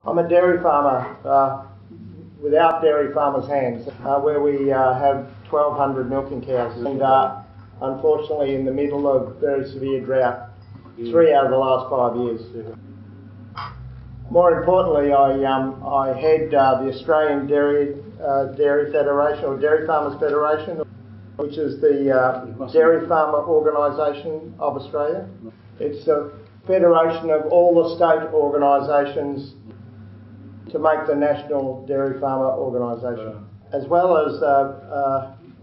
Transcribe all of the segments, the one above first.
I'm a dairy farmer without dairy farmers' hands, where we have 1,200 milking cows and unfortunately in the middle of very severe drought, 3 out of the last 5 years. More importantly, I head the Australian Dairy Federation, or Dairy Farmers Federation, which is the dairy farmer organisation of Australia. It's a federation of all the state organisations to make the National Dairy Farmer Organisation. As well as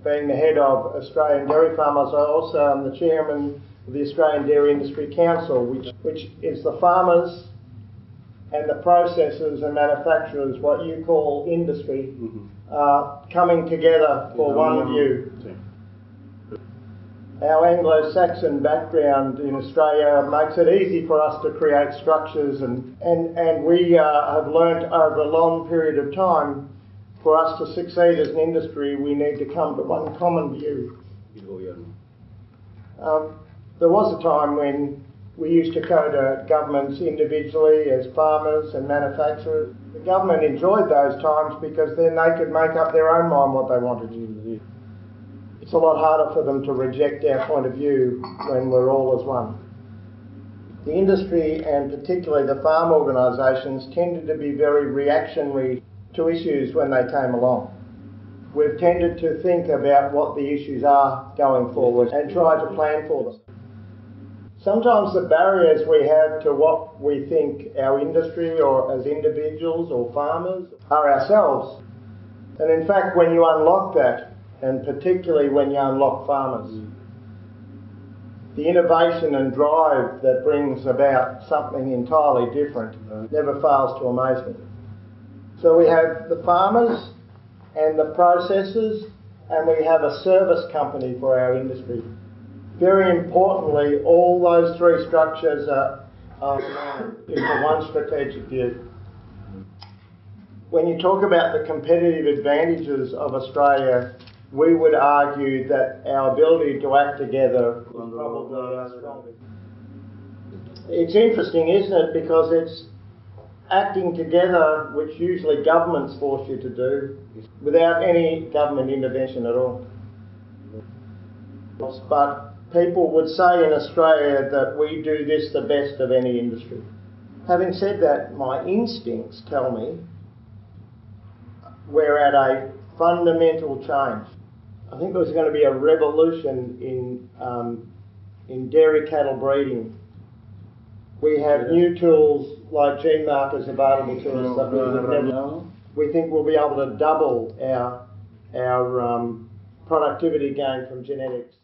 being the head of Australian Dairy Farmers, I also am the chairman of the Australian Dairy Industry Council, which is the farmers and the processors and manufacturers, what you call industry, coming together for one view. Our Anglo-Saxon background in Australia makes it easy for us to create structures, and we have learnt over a long period of time, for us to succeed as an industry, we need to come to one common view. There was a time when we used to go to governments individually as farmers and manufacturers. The government enjoyed those times because then they could make up their own mind what they wanted to do. It's a lot harder for them to reject our point of view when we're all as one. The industry, and particularly the farm organisations, tended to be very reactionary to issues when they came along. We've tended to think about what the issues are going forward and try to plan for them. Sometimes the barriers we have to what we think our industry, or as individuals or farmers, are ourselves. And in fact, when you unlock that, and particularly when you unlock farmers, the innovation and drive that brings about something entirely different never fails to amaze me. So we have the farmers and the processors, and we have a service company for our industry. Very importantly, all those three structures are into one strategic view. When you talk about the competitive advantages of Australia, we would argue that our ability to act together is probably our strongest. It's interesting, isn't it? Because it's acting together, which usually governments force you to do, without any government intervention at all. But people would say in Australia that we do this the best of any industry. Having said that, my instincts tell me we're at a fundamental change. I think there's going to be a revolution in dairy cattle breeding. We have new tools like gene markers available to us that we think we'll be able to double our productivity gain from genetics.